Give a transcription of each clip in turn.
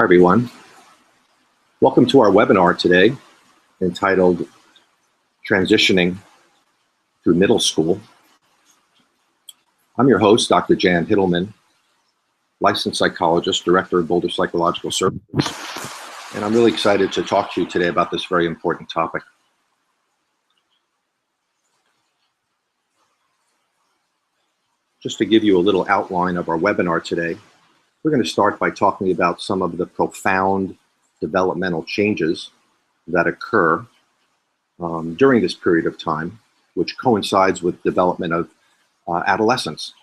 Hi, everyone. Welcome to our webinar today entitled Transitioning Through Middle School. I'm your host, Dr. Jan Hittleman, licensed psychologist, director of Boulder Psychological Services, and I'm really excited to talk to you today about this very important topic. Just to give you a little outline of our webinar today, we're going to start by talking about some of the profound developmental changes that occur during this period of time, which coincides with development of adolescence.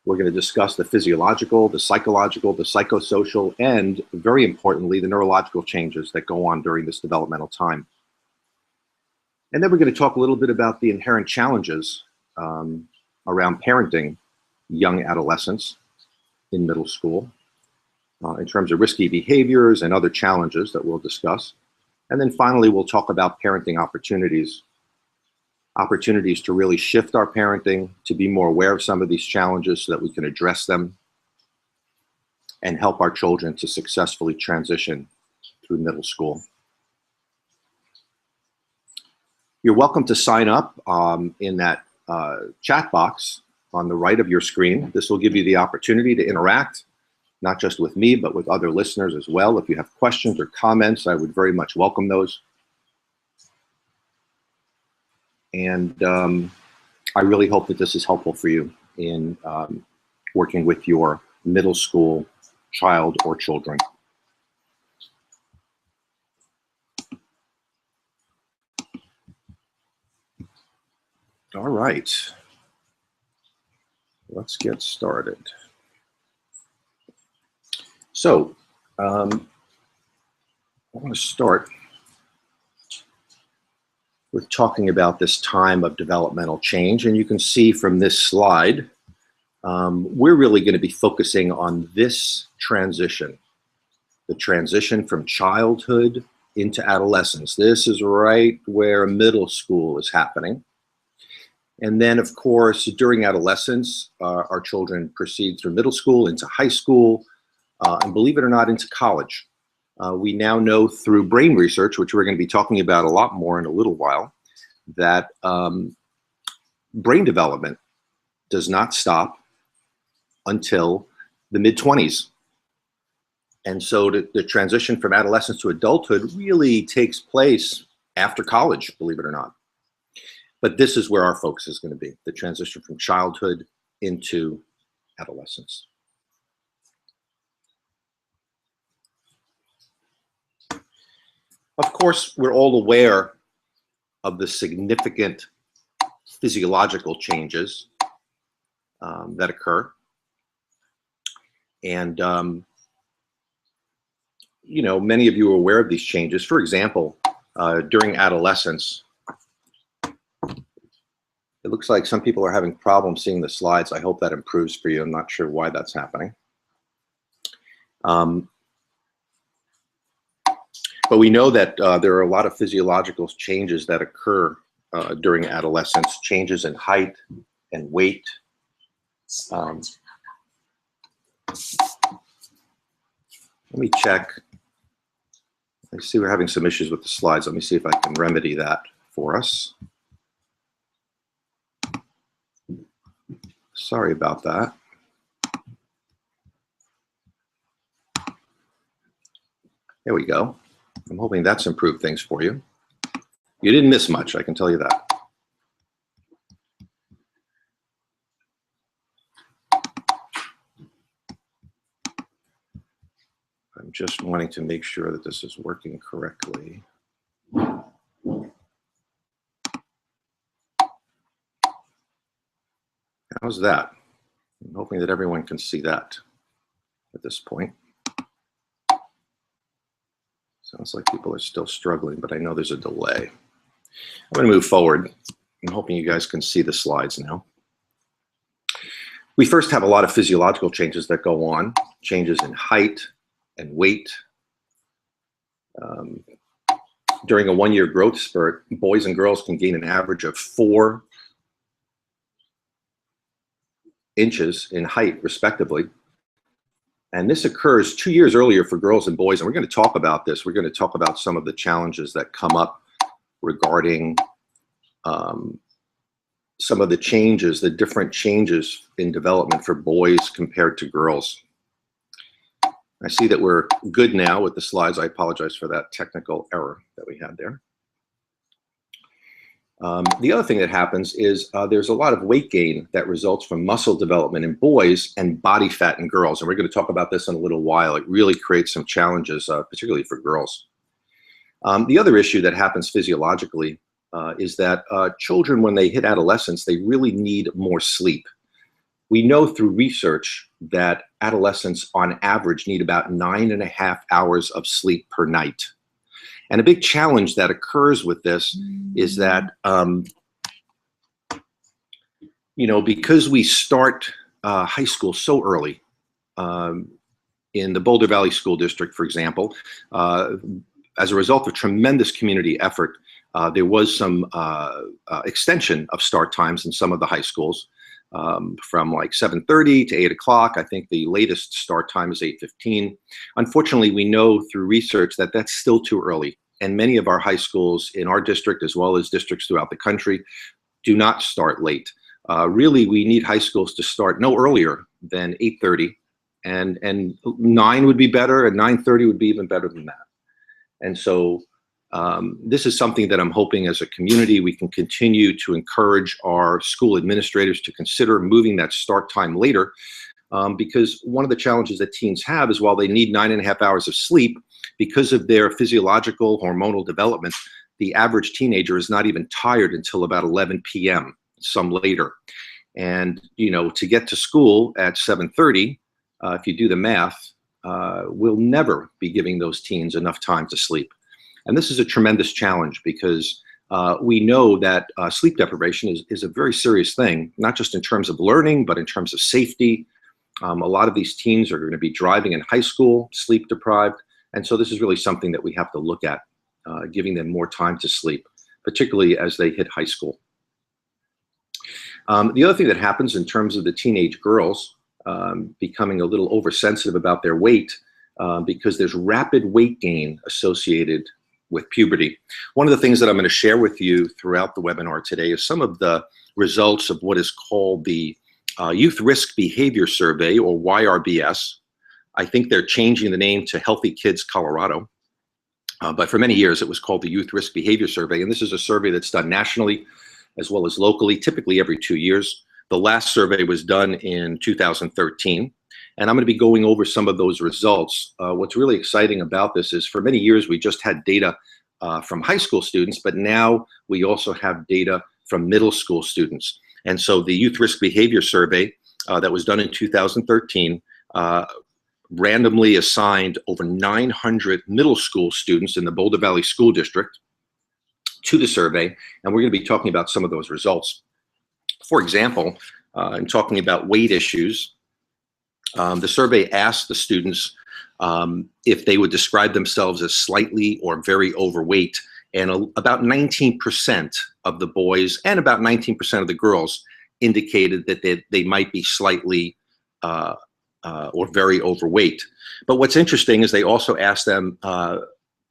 We're going to discuss the physiological, the psychological, the psychosocial, and very importantly, the neurological changes that go on during this developmental time. And then we're going to talk a little bit about the inherent challenges around parenting young adolescents in middle school, in terms of risky behaviors and other challenges that we'll discuss. And then finally, we'll talk about parenting opportunities to really shift our parenting, to be more aware of some of these challenges so that we can address them and help our children to successfully transition through middle school. You're welcome to sign up in that chat box on the right of your screen. This will give you the opportunity to interact, not just with me, but with other listeners as well. If you have questions or comments, I would very much welcome those. And I really hope that this is helpful for you in working with your middle school child or children. All right. Let's get started. So, I want to start with talking about this time of developmental change. And you can see from this slide, we're really going to be focusing on this transition, the transition from childhood into adolescence. This is right where middle school is happening. And then, of course, during adolescence, our children proceed through middle school, into high school, and believe it or not, into college. We now know through brain research, which we're going to be talking about a lot more in a little while, that brain development does not stop until the mid-20s. And so the transition from adolescence to adulthood really takes place after college, believe it or not. But this is where our focus is going to be, the transition from childhood into adolescence. Of course, we're all aware of the significant physiological changes that occur. And, you know, many of you are aware of these changes. For example, during adolescence, it looks like some people are having problems seeing the slides. I hope that improves for you. I'm not sure why that's happening. But we know that there are a lot of physiological changes that occur during adolescence, changes in height and weight. Let me check. I see we're having some issues with the slides. Let me see if I can remedy that for us. Sorry about that. There we go. I'm hoping that's improved things for you. You didn't miss much, I can tell you that. I'm just wanting to make sure that this is working correctly. How's that? I'm hoping that everyone can see that at this point. Sounds like people are still struggling, but I know there's a delay. I'm going to move forward. I'm hoping you guys can see the slides now. We first have a lot of physiological changes that go on, changes in height and weight. During a one-year growth spurt, boys and girls can gain an average of 4 inches in height, respectively. And this occurs 2 years earlier for girls and boys. And we're going to talk about this. We're going to talk about some of the challenges that come up regarding some of the changes, the different changes in development for boys compared to girls. I see that we're good now with the slides. I apologize for that technical error that we had there. The other thing that happens is there's a lot of weight gain that results from muscle development in boys and body fat in girls. And we're going to talk about this in a little while. It really creates some challenges, particularly for girls. The other issue that happens physiologically is that children, when they hit adolescence, they really need more sleep. We know through research that adolescents on average need about 9.5 hours of sleep per night. And a big challenge that occurs with this is that, because we start high school so early, in the Boulder Valley School District, for example, as a result of tremendous community effort, there was some extension of start times in some of the high schools. From like 7:30 to 8 o'clock. I think the latest start time is 8:15. Unfortunately, we know through research that that's still too early. And many of our high schools in our district, as well as districts throughout the country, do not start late. Really, we need high schools to start no earlier than 8:30. And 9 would be better, and 9:30 would be even better than that. And so this is something that I'm hoping as a community we can continue to encourage our school administrators to consider moving that start time later, because one of the challenges that teens have is while they need 9.5 hours of sleep, because of their physiological hormonal development, the average teenager is not even tired until about 11 p.m., some later. And, to get to school at 7:30, if you do the math, we'll never be giving those teens enough time to sleep. And this is a tremendous challenge because we know that sleep deprivation is a very serious thing, not just in terms of learning, but in terms of safety. A lot of these teens are going to be driving in high school, sleep deprived. And so this is really something that we have to look at, giving them more time to sleep, particularly as they hit high school. The other thing that happens in terms of the teenage girls becoming a little oversensitive about their weight, because there's rapid weight gain associated with puberty. One of the things that I'm going to share with you throughout the webinar today is some of the results of what is called the Youth Risk Behavior Survey, or YRBS. I think they're changing the name to Healthy Kids Colorado. But for many years, it was called the Youth Risk Behavior Survey. And this is a survey that's done nationally as well as locally, typically every 2 years. The last survey was done in 2013. And I'm going to be going over some of those results. What's really exciting about this is for many years, we just had data from high school students, but now we also have data from middle school students. And so the Youth Risk Behavior Survey that was done in 2013 randomly assigned over 900 middle school students in the Boulder Valley School District to the survey. And we're going to be talking about some of those results. For example, in talking about weight issues, the survey asked the students if they would describe themselves as slightly or very overweight, and about 19% of the boys and about 19% of the girls indicated that they might be slightly or very overweight. But what's interesting is they also asked them,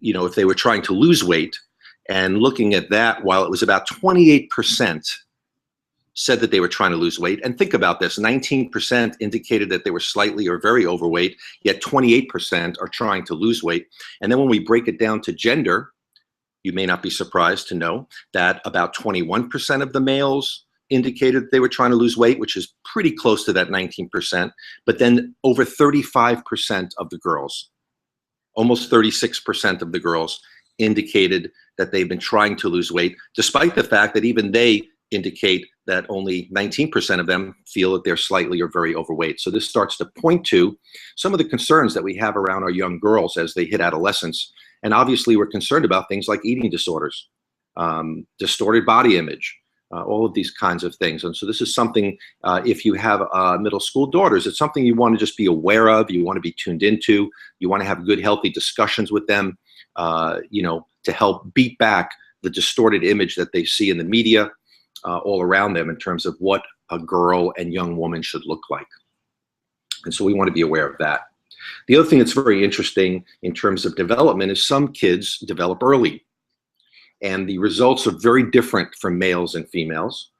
if they were trying to lose weight, and looking at that, while it was about 28% said that they were trying to lose weight. And think about this, 19% indicated that they were slightly or very overweight, yet 28% are trying to lose weight. And then when we break it down to gender, you may not be surprised to know that about 21% of the males indicated they were trying to lose weight, which is pretty close to that 19%. But then over 35% of the girls, almost 36% of the girls indicated that they've been trying to lose weight, despite the fact that even they indicate that only 19% of them feel that they're slightly or very overweight. So this starts to point to some of the concerns that we have around our young girls as they hit adolescence. And obviously we're concerned about things like eating disorders, distorted body image, all of these kinds of things. And so this is something, if you have middle school daughters, it's something you want to just be aware of, you want to be tuned into, you want to have good, healthy discussions with them, to help beat back the distorted image that they see in the media all around them in terms of what a girl and young woman should look like. And so we want to be aware of that. The other thing that's very interesting in terms of development is some kids develop early, and the results are very different for males and females.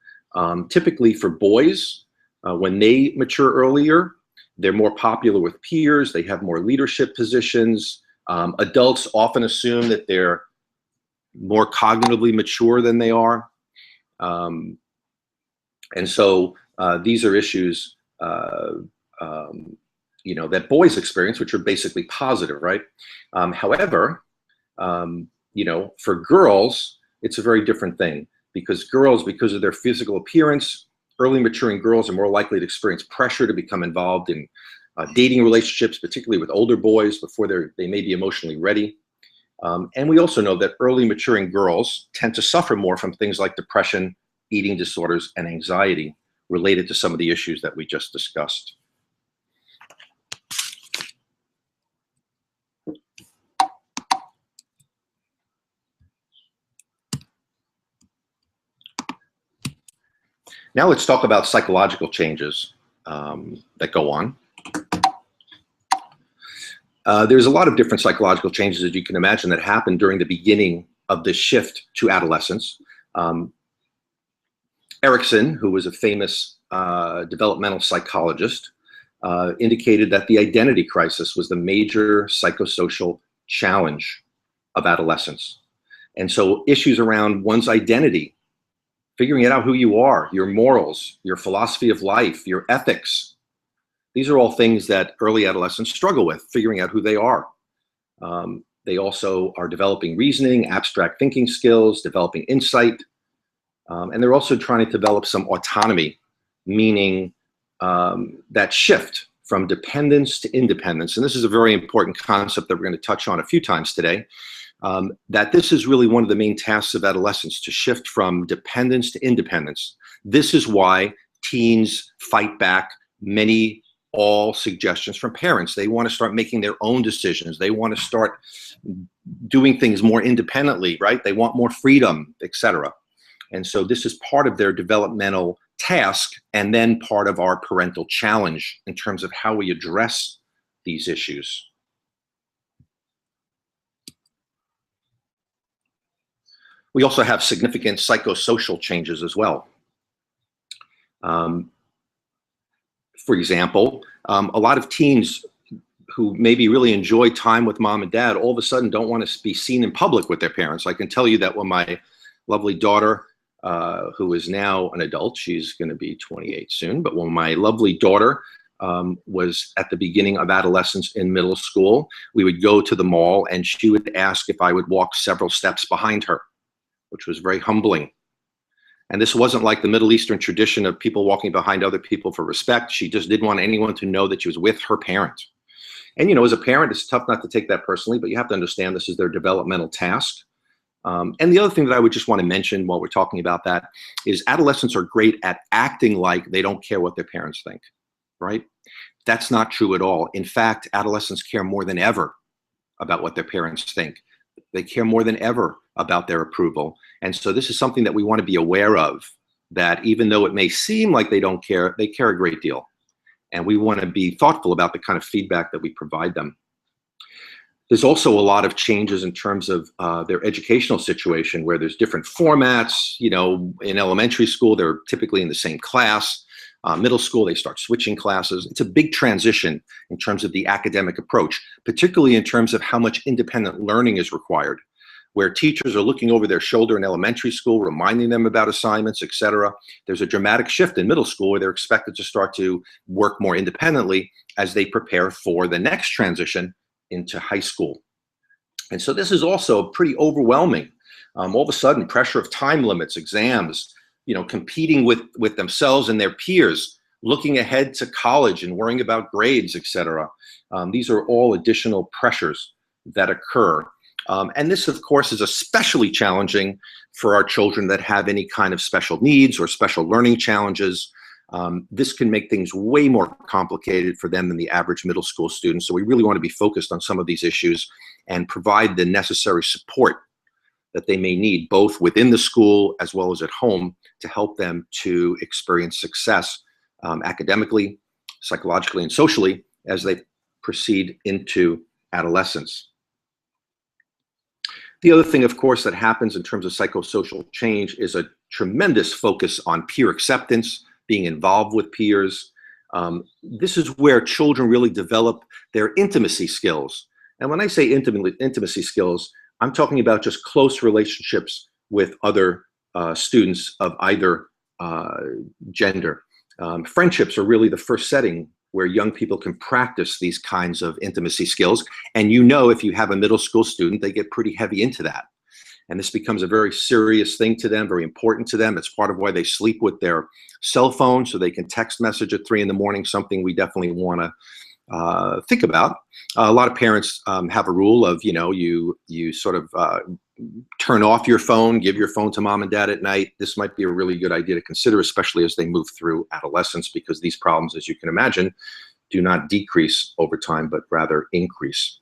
Typically for boys, when they mature earlier, they're more popular with peers, they have more leadership positions. Adults often assume that they're more cognitively mature than they are. And so these are issues that boys experience, which are basically positive, right? However, for girls, it's a very different thing, because girls, because of their physical appearance, early maturing girls are more likely to experience pressure to become involved in dating relationships, particularly with older boys before they may be emotionally ready. And we also know that early maturing girls tend to suffer more from things like depression, eating disorders, and anxiety related to some of the issues that we just discussed. Now let's talk about psychological changes that go on. There's a lot of different psychological changes, as you can imagine, that happen during the beginning of this shift to adolescence. Erikson, who was a famous developmental psychologist, indicated that the identity crisis was the major psychosocial challenge of adolescence. And so issues around one's identity, figuring out who you are, your morals, your philosophy of life, your ethics. These are all things that early adolescents struggle with, figuring out who they are. They also are developing reasoning, abstract thinking skills, developing insight, and they're also trying to develop some autonomy, meaning that shift from dependence to independence. And this is a very important concept that we're going to touch on a few times today. That this is really one of the main tasks of adolescence, to shift from dependence to independence. This is why teens fight back all suggestions from parents. They want to start making their own decisions. They want to start doing things more independently, right? They want more freedom, etc. And so this is part of their developmental task, and then part of our parental challenge in terms of how we address these issues. We also have significant psychosocial changes as well. For example, a lot of teens who maybe really enjoy time with mom and dad all of a sudden don't want to be seen in public with their parents. I can tell you that when my lovely daughter, who is now an adult, she's going to be 28 soon, but when my lovely daughter was at the beginning of adolescence in middle school, we would go to the mall and she would ask if I would walk several steps behind her, which was very humbling. And this wasn't like the Middle Eastern tradition of people walking behind other people for respect. She just didn't want anyone to know that she was with her parent. And, as a parent, it's tough not to take that personally, but you have to understand this is their developmental task. And the other thing that I would just want to mention while we're talking about that is adolescents are great at acting like they don't care what their parents think, right? That's not true at all. In fact, adolescents care more than ever about what their parents think. They care more than ever about their approval. And so this is something that we want to be aware of, that even though it may seem like they don't care, they care a great deal. And we want to be thoughtful about the kind of feedback that we provide them. There's also a lot of changes in terms of their educational situation, where there's different formats. In elementary school, they're typically in the same class. Middle school, they start switching classes. It's a big transition in terms of the academic approach, particularly in terms of how much independent learning is required, where teachers are looking over their shoulder in elementary school, reminding them about assignments, etc. There's a dramatic shift in middle school where they're expected to start to work more independently as they prepare for the next transition into high school. And so this is also pretty overwhelming. All of a sudden, pressure of time limits, exams, competing with themselves and their peers, looking ahead to college and worrying about grades, etc. These are all additional pressures that occur. And this, of course, is especially challenging for our children that have any kind of special needs or special learning challenges. This can make things way more complicated for them than the average middle school student. So we really want to be focused on some of these issues and provide the necessary support that they may need, both within the school as well as at home, to help them to experience success academically, psychologically, and socially as they proceed into adolescence. The other thing, of course, that happens in terms of psychosocial change is a tremendous focus on peer acceptance, being involved with peers. This is where children really develop their intimacy skills. And when I say intimacy skills, I'm talking about just close relationships with other students of either gender. Friendships are really the first setting where young people can practice these kinds of intimacy skills. And you know, if you have a middle school student, they get pretty heavy into that. And this becomes a very serious thing to them, very important to them. It's part of why they sleep with their cell phone so they can text message at 3 in the morning, something we definitely want to think about. A lot of parents have a rule of, you sort of turn off your phone, give your phone to mom and dad at night. This might be a really good idea to consider, especially as they move through adolescence, because these problems, as you can imagine, do not decrease over time, but rather increase.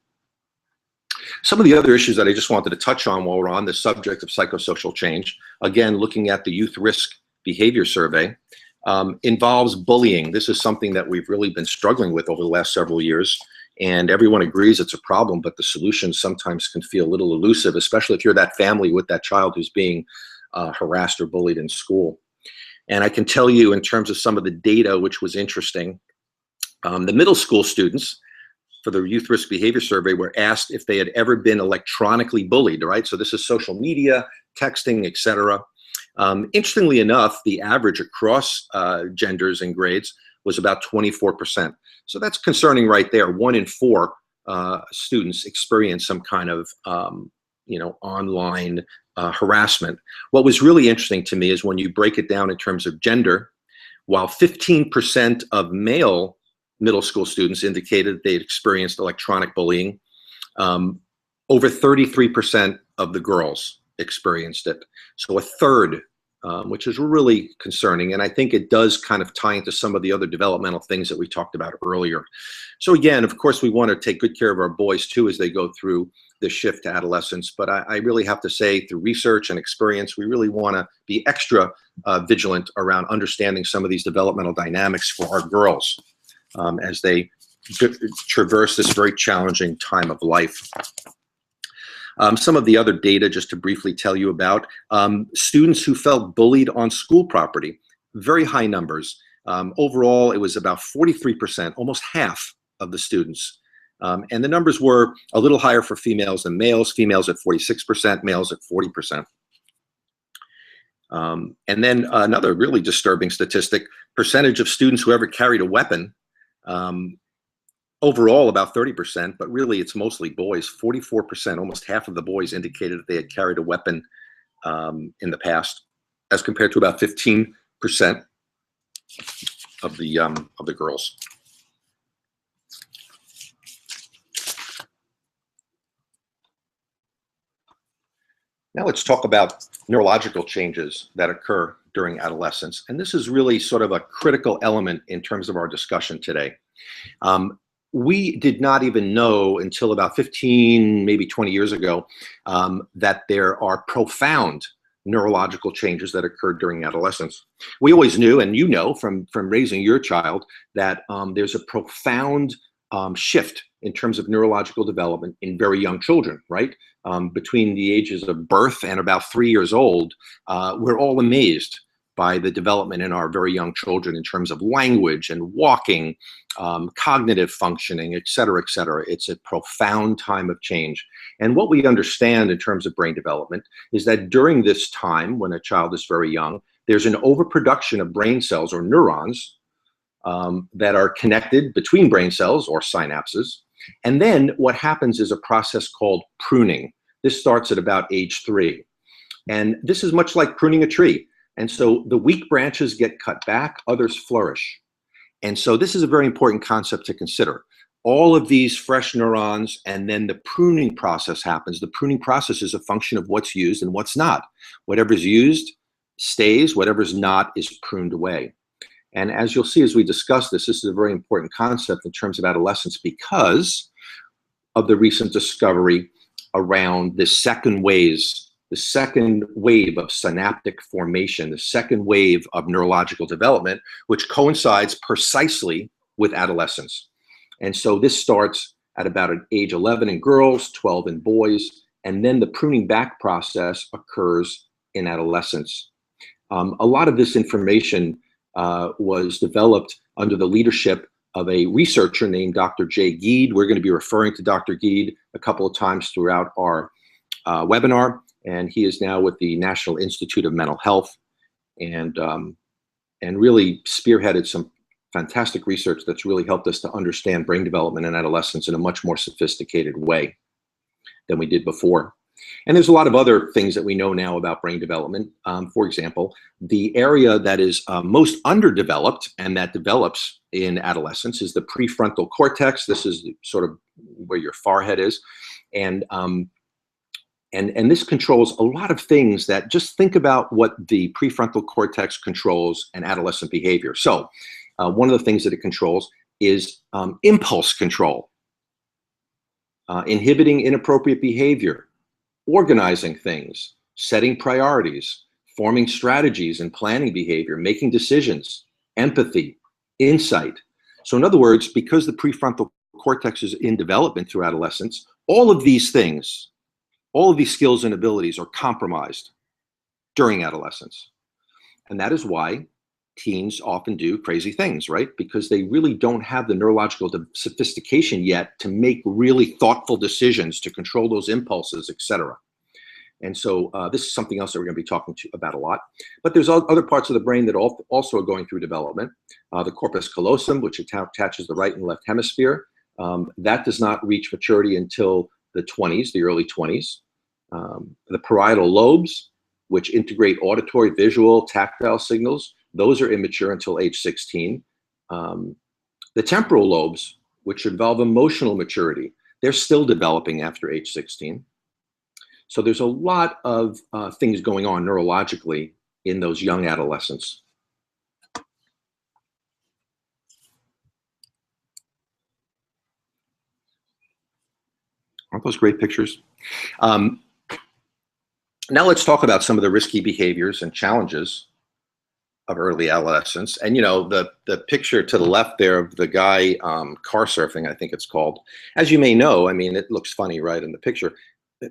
Some of the other issues that I just wanted to touch on while we're on the subject of psychosocial change, again, looking at the Youth Risk Behavior Survey, involves bullying. This is something that we've really been struggling with over the last several years. And everyone agrees it's a problem, but the solutions sometimes can feel a little elusive, especially if you're that family with that child who's being harassed or bullied in school. And I can tell you in terms of some of the data, which was interesting, the middle school students for the Youth Risk Behavior Survey were asked if they had ever been electronically bullied, right? So this is social media, texting, etc. Interestingly enough, the average across genders and grades was about 24%. So that's concerning right there. 1 in 4 students experience some kind of, online harassment. What was really interesting to me is when you break it down in terms of gender, while 15% of male middle school students indicated they'd experienced electronic bullying, over 33% of the girls experienced it. So a third, which is really concerning. And I think it does kind of tie into some of the other developmental things that we talked about earlier. So again, of course, we want to take good care of our boys too as they go through the shift to adolescence. But I really have to say, through research and experience, we really want to be extra vigilant around understanding some of these developmental dynamics for our girls as they traverse this very challenging time of life. Some of the other data, just to briefly tell you about, students who felt bullied on school property, very high numbers. Overall, it was about 43%, almost half of the students. And the numbers were a little higher for females than males, females at 46%, males at 40%. And then another really disturbing statistic, percentage of students who ever carried a weapon, overall about 30%, but really it's mostly boys. 44%, almost half of the boys indicated that they had carried a weapon in the past, as compared to about 15% of the girls. Now let's talk about neurological changes that occur during adolescence. And this is really sort of a critical element in terms of our discussion today. We did not even know until about 15, maybe 20 years ago, that there are profound neurological changes that occurred during adolescence. We always knew, and you know from raising your child, that there's a profound shift in terms of neurological development in very young children, right? Between the ages of birth and about 3 years old, we're all amazed by the development in our very young children in terms of language and walking, cognitive functioning, et cetera, et cetera. It's a profound time of change. And what we understand in terms of brain development is that during this time, when a child is very young, there's an overproduction of brain cells or neurons that are connected between brain cells or synapses. And then what happens is a process called pruning. This starts at about age 3. And this is much like pruning a tree. And so the weak branches get cut back, others flourish. And so this is a very important concept to consider. All of these fresh neurons, and then the pruning process happens. The pruning process is a function of what's used and what's not. Whatever's used stays, whatever's not is pruned away. And as you'll see as we discuss this, this is a very important concept in terms of adolescence because of the recent discovery around the second wave of synaptic formation, the second wave of neurological development, which coincides precisely with adolescence. And so this starts at about age 11 in girls, 12 in boys, and then the pruning back process occurs in adolescence. A lot of this information was developed under the leadership of a researcher named Dr. Jay Geed. We're going to be referring to Dr. Geed a couple of times throughout our webinar, and he is now with the National Institute of Mental Health, and really spearheaded some fantastic research that's really helped us to understand brain development in adolescence in a much more sophisticated way than we did before. And there's a lot of other things that we know now about brain development. For example, the area that is most underdeveloped and that develops in adolescence is the prefrontal cortex. This is sort of where your forehead is. And this controls a lot of things that, just think about what the prefrontal cortex controls in adolescent behavior. So one of the things that it controls is impulse control, inhibiting inappropriate behavior, organizing things, setting priorities, forming strategies and planning behavior, making decisions, empathy, insight. So in other words, because the prefrontal cortex is in development through adolescence, all of these things, all of these skills and abilities are compromised during adolescence. And that is why teens often do crazy things, right? Because they really don't have the neurological sophistication yet to make really thoughtful decisions, to control those impulses, etc. And so this is something else that we're going to be talking about a lot. But there's other parts of the brain that also are going through development. The corpus callosum, which attaches the right and left hemisphere, that does not reach maturity until the 20s, the early 20s. The parietal lobes, which integrate auditory, visual, tactile signals, those are immature until age 16. The temporal lobes, which involve emotional maturity, they're still developing after age 16. So there's a lot of things going on neurologically in those young adolescents. Aren't those great pictures? Now let's talk about some of the risky behaviors and challenges of early adolescence. And, you know, the picture to the left there of the guy car surfing, I think it's called. As you may know, I mean, it looks funny, right, in the picture.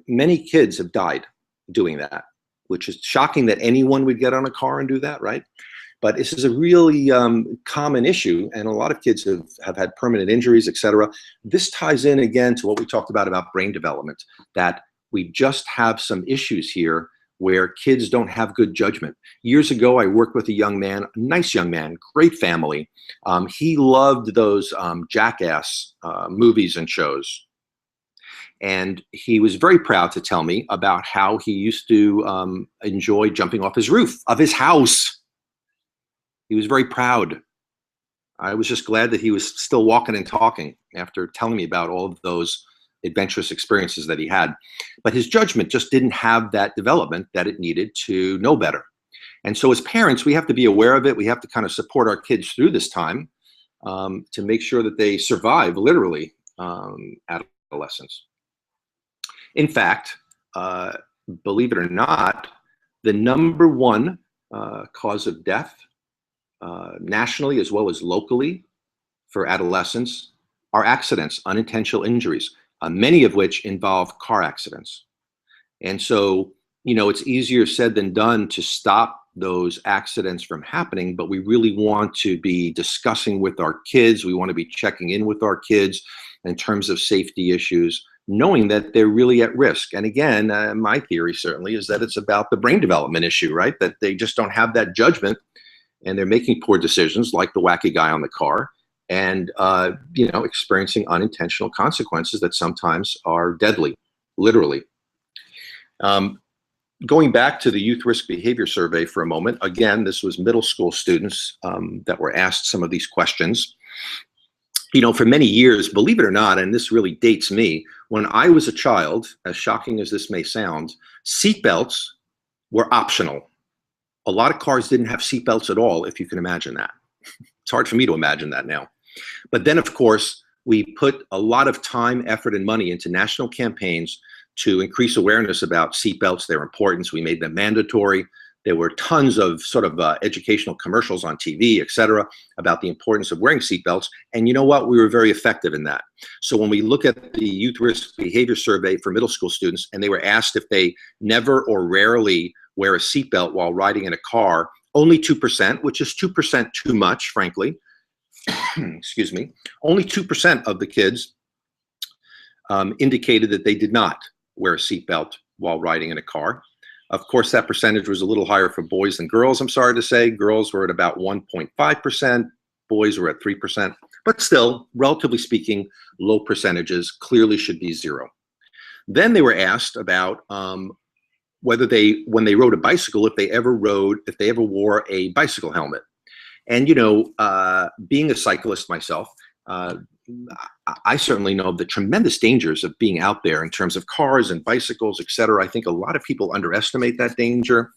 Many kids have died doing that, which is shocking that anyone would get on a car and do that, right? But this is a really common issue, and a lot of kids have had permanent injuries, etc. This ties in again to what we talked about brain development, that we just have some issues here where kids don't have good judgment. Years ago, I worked with a young man, a nice young man, great family. He loved those Jackass movies and shows. And he was very proud to tell me about how he used to enjoy jumping off his roof of his house. He was very proud. I was just glad that he was still walking and talking after telling me about all of those adventurous experiences that he had. But his judgment just didn't have that development that it needed to know better. And so as parents, we have to be aware of it. We have to kind of support our kids through this time to make sure that they survive, literally, adolescence. In fact, believe it or not, the #1 cause of death nationally as well as locally for adolescents are accidents, unintentional injuries, many of which involve car accidents. And so, you know, it's easier said than done to stop those accidents from happening, but we really want to be discussing with our kids. We want to be checking in with our kids in terms of safety issues, knowing that they're really at risk. And again, my theory certainly is that it's about the brain development issue, right? That they just don't have that judgment and they're making poor decisions like the wacky guy on the car and, you know, experiencing unintentional consequences that sometimes are deadly, literally. Going back to the Youth Risk Behavior Survey for a moment, again, this was middle school students that were asked some of these questions. You know, for many years, believe it or not, and this really dates me, when I was a child, as shocking as this may sound, seatbelts were optional. A lot of cars didn't have seatbelts at all, if you can imagine that. It's hard for me to imagine that now. But then, of course, we put a lot of time, effort, and money into national campaigns to increase awareness about seatbelts, their importance. We made them mandatory. There were tons of sort of educational commercials on TV, et cetera, about the importance of wearing seatbelts. And you know what? We were very effective in that. So when we look at the Youth Risk Behavior Survey for middle school students, and they were asked if they never or rarely wear a seatbelt while riding in a car, only 2%, which is 2% too much, frankly. Excuse me. Only 2% of the kids indicated that they did not wear a seatbelt while riding in a car. Of course, that percentage was a little higher for boys than girls, I'm sorry to say. Girls were at about 1.5%, boys were at 3%, but still, relatively speaking, low percentages, clearly should be zero. Then they were asked about whether when they rode a bicycle, if they ever wore a bicycle helmet. And, you know, being a cyclist myself, I certainly know the tremendous dangers of being out there in terms of cars and bicycles, et cetera. I think a lot of people underestimate that danger.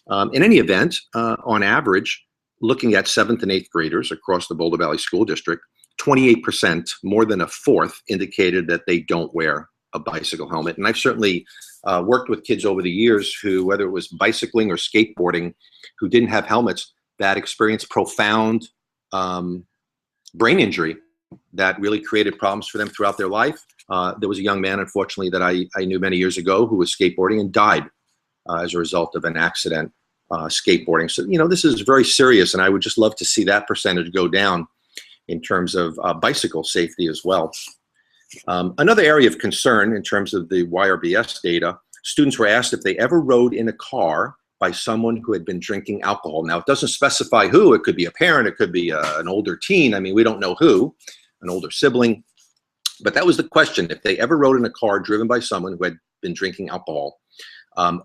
In any event, on average, looking at 7th and 8th graders across the Boulder Valley School District, 28%, more than a fourth, indicated that they don't wear a bicycle helmet. And I've certainly worked with kids over the years who, whether it was bicycling or skateboarding, who didn't have helmets, that experienced profound brain injury that really created problems for them throughout their life. There was a young man, unfortunately, that I knew many years ago who was skateboarding and died as a result of an accident skateboarding. So, you know, this is very serious, and I would just love to see that percentage go down in terms of bicycle safety as well. Another area of concern in terms of the YRBS data, students were asked if they ever rode in a car by someone who had been drinking alcohol. Now, it doesn't specify who. It could be a parent. It could be an older teen. I mean, we don't know who, an older sibling. But that was the question, if they ever rode in a car driven by someone who had been drinking alcohol.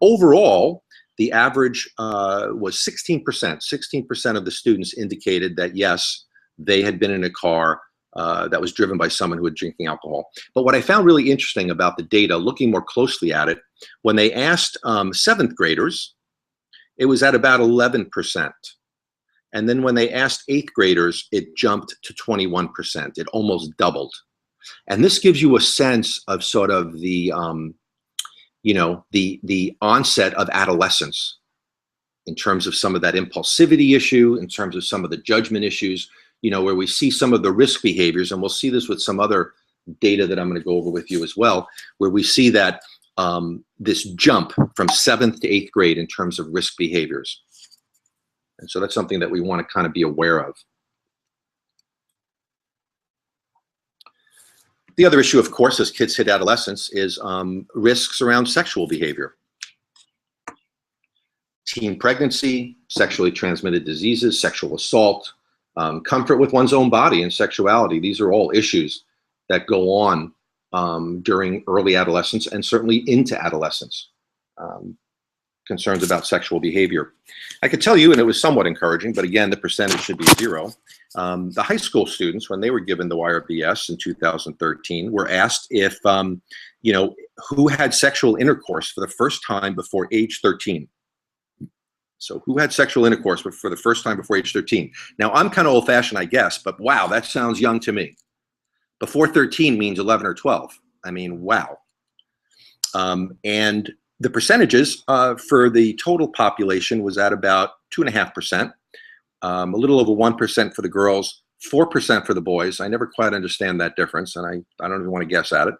Overall, the average was 16%. 16% of the students indicated that, yes, they had been in a car that was driven by someone who was drinking alcohol. But what I found really interesting about the data, looking more closely at it, when they asked 7th graders, it was at about 11%. And then when they asked 8th graders, it jumped to 21%. It almost doubled. And this gives you a sense of sort of the, you know, the onset of adolescence in terms of some of that impulsivity issue, in terms of some of the judgment issues, you know, where we see some of the risk behaviors, and we'll see this with some other data that I'm going to go over with you as well, where we see that this jump from 7th to 8th grade in terms of risk behaviors. And so that's something that we want to kind of be aware of. The other issue, of course, as kids hit adolescence is risks around sexual behavior. Teen pregnancy, sexually transmitted diseases, sexual assault, comfort with one's own body and sexuality. These are all issues that go on during early adolescence and certainly into adolescence. Concerns about sexual behavior. I could tell you, and it was somewhat encouraging, but again, the percentage should be zero. The high school students, when they were given the YRBS in 2013, were asked if, you know, who had sexual intercourse for the first time before age 13. So who had sexual intercourse for the first time before age 13? Now, I'm kind of old-fashioned, I guess, but wow, that sounds young to me. Before 13 means 11 or 12. I mean, wow. And the percentages for the total population was at about 2.5%, a little over 1% for the girls, 4% for the boys. I never quite understand that difference, and I don't even want to guess at it.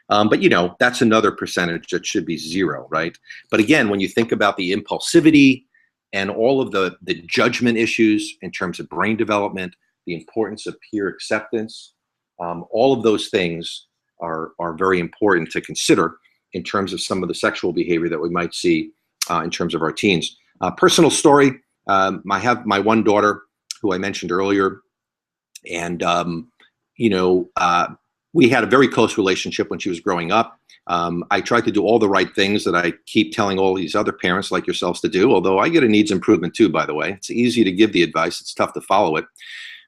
But, you know, that's another percentage that should be zero, right? But again, when you think about the impulsivity and all of the judgment issues in terms of brain development, the importance of peer acceptance, all of those things are very important to consider in terms of some of the sexual behavior that we might see in terms of our teens. Personal story, I have my one daughter who I mentioned earlier, and you know, we had a very close relationship when she was growing up. I tried to do all the right things that I keep telling all these other parents like yourselves to do, although I get a needs improvement too, by the way. It's easy to give the advice, it's tough to follow it.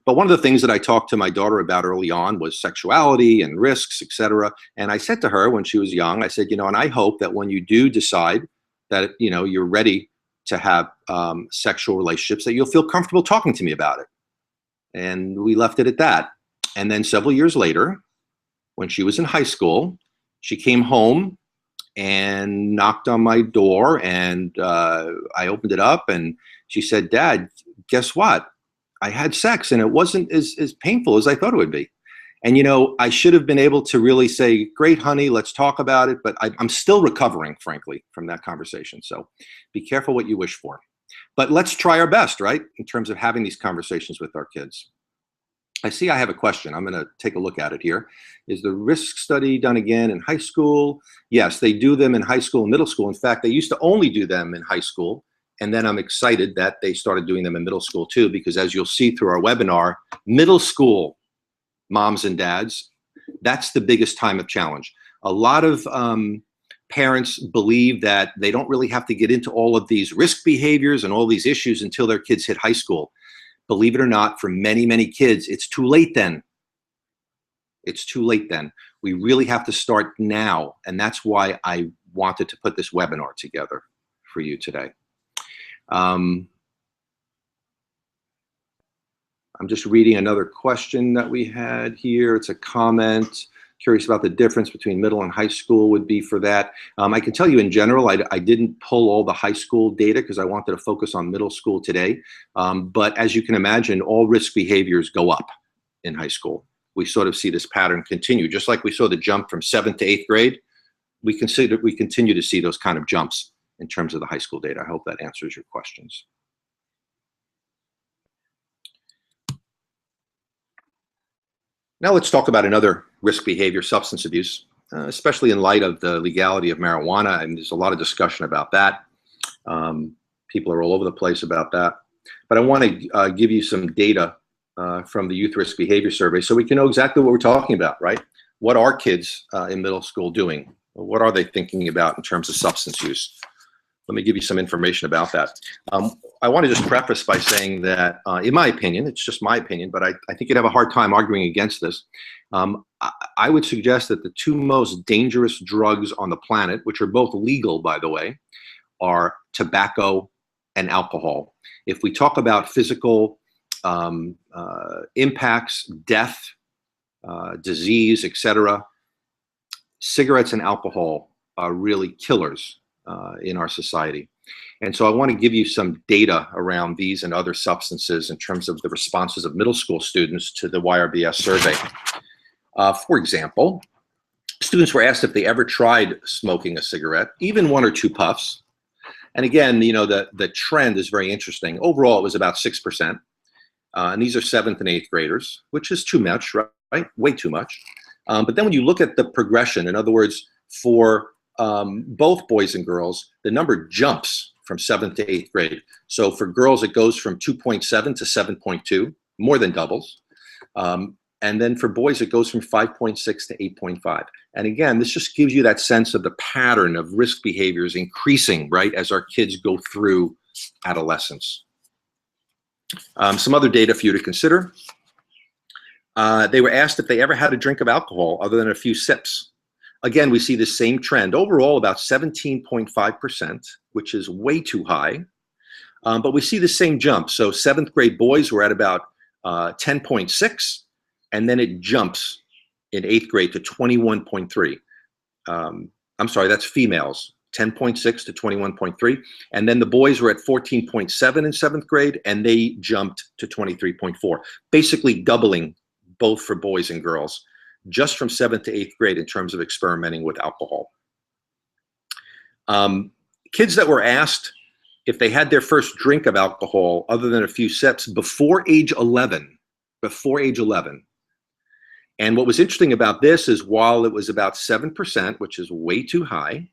But one of the things that I talked to my daughter about early on was sexuality and risks, et cetera. And I said to her when she was young, I said, you know, and I hope that when you do decide that, you know, you're ready to have sexual relationships, that you'll feel comfortable talking to me about it. And we left it at that. And then several years later, when she was in high school, she came home and knocked on my door, and I opened it up, and she said, "Dad, guess what? I had sex, and it wasn't as painful as I thought it would be." And, you know, I should have been able to really say, "Great, honey, let's talk about it." But I'm still recovering, frankly, from that conversation. So be careful what you wish for. But let's try our best, right, in terms of having these conversations with our kids. I see I have a question. I'm going to take a look at it here. Is the risk study done again in high school? Yes, they do them in high school and middle school. In fact, they used to only do them in high school. And then I'm excited that they started doing them in middle school too, because as you'll see through our webinar, middle school moms and dads, that's the biggest time of challenge. A lot of parents believe that they don't really have to get into all of these risk behaviors and all these issues until their kids hit high school. Believe it or not, for many, many kids, it's too late then. It's too late then. We really have to start now. And that's why I wanted to put this webinar together for you today. I'm just reading another question that we had here. It's a comment. Curious about the difference between middle and high school would be for that. I can tell you in general, I didn't pull all the high school data because I wanted to focus on middle school today. But as you can imagine, all risk behaviors go up in high school. We sort of see this pattern continue. Just like we saw the jump from 7th to 8th grade, we continue to see those kind of jumps in terms of the high school data. I hope that answers your questions. Now let's talk about another risk behavior, substance abuse, especially in light of the legality of marijuana. And there's a lot of discussion about that. People are all over the place about that. But I want to give you some data from the Youth Risk Behavior Survey so we can know exactly what we're talking about, right? What are kids in middle school doing? What are they thinking about in terms of substance use? Let me give you some information about that. I want to just preface by saying that, in my opinion, it's just my opinion, but I think you'd have a hard time arguing against this. I would suggest that the two most dangerous drugs on the planet, which are both legal, by the way, are tobacco and alcohol. If we talk about physical impacts, death, disease, etc., cigarettes and alcohol are really killers in our society. And so I want to give you some data around these and other substances in terms of the responses of middle school students to the YRBS survey. For example, students were asked if they ever tried smoking a cigarette, even 1 or 2 puffs. And again, you know, the trend is very interesting. Overall, it was about 6%. And these are 7th and 8th graders, which is too much, right? Way too much. But then when you look at the progression, in other words, for both boys and girls, the number jumps from 7th to 8th grade. So for girls, it goes from 2.7 to 7.2, more than doubles. And then for boys, it goes from 5.6 to 8.5. And again, this just gives you that sense of the pattern of risk behaviors increasing, right, as our kids go through adolescence. Some other data for you to consider. They were asked if they ever had a drink of alcohol other than a few sips. Again, we see the same trend. Overall, about 17.5%, which is way too high. But we see the same jump. So 7th grade boys were at about 10.6, and then it jumps in 8th grade to 21.3. I'm sorry, that's females, 10.6 to 21.3. And then the boys were at 14.7 in 7th grade, and they jumped to 23.4, basically doubling both for boys and girls, just from 7th to 8th grade in terms of experimenting with alcohol. Kids that were asked if they had their first drink of alcohol other than a few sips before age 11, And what was interesting about this is while it was about 7%, which is way too high,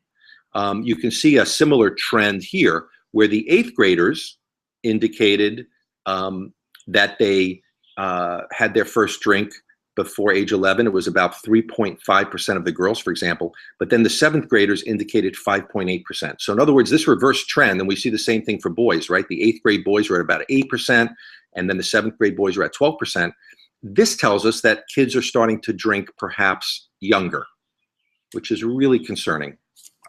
you can see a similar trend here where the 8th graders indicated that they had their first drink before age 11. It was about 3.5% of the girls, for example, but then the 7th graders indicated 5.8%. So in other words, this reverse trend, and we see the same thing for boys, right? The 8th grade boys were at about 8%, and then the 7th grade boys were at 12%. This tells us that kids are starting to drink perhaps younger, which is really concerning.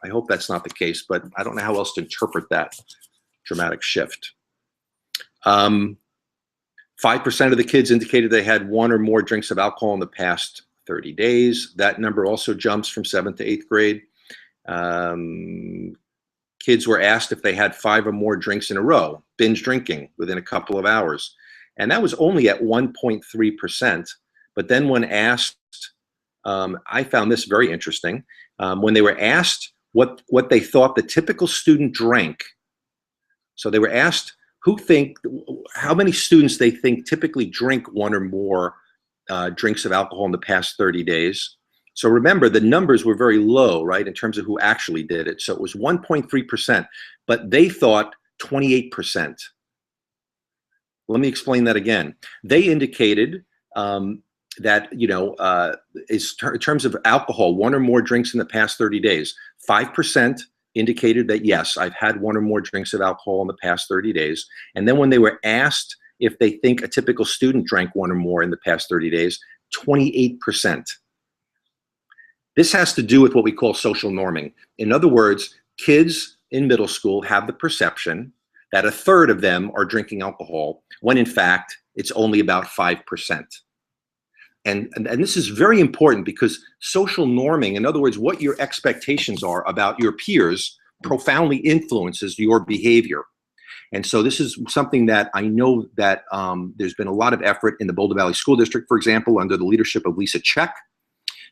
I hope that's not the case, but I don't know how else to interpret that dramatic shift. 5% of the kids indicated they had 1 or more drinks of alcohol in the past 30 days. That number also jumps from 7th to 8th grade. Kids were asked if they had 5 or more drinks in a row, binge drinking within a couple of hours. And that was only at 1.3%. But then when asked, I found this very interesting, when they were asked what they thought the typical student drank. So they were asked how many students they think typically drink 1 or more drinks of alcohol in the past 30 days. So remember, the numbers were very low, right, in terms of who actually did it. So it was 1.3%, but they thought 28%. Let me explain that again. They indicated that, in terms of alcohol, 1 or more drinks in the past 30 days, 5% indicated that, yes, I've had 1 or more drinks of alcohol in the past 30 days. And then when they were asked if they think a typical student drank 1 or more in the past 30 days, 28%. This has to do with what we call social norming. In other words, kids in middle school have the perception that 1/3 of them are drinking alcohol, when in fact, it's only about 5%. And this is very important because social norming, in other words, what your expectations are about your peers, profoundly influences your behavior. And so this is something that I know that there's been a lot of effort in the Boulder Valley School District, for example, under the leadership of Lisa Check,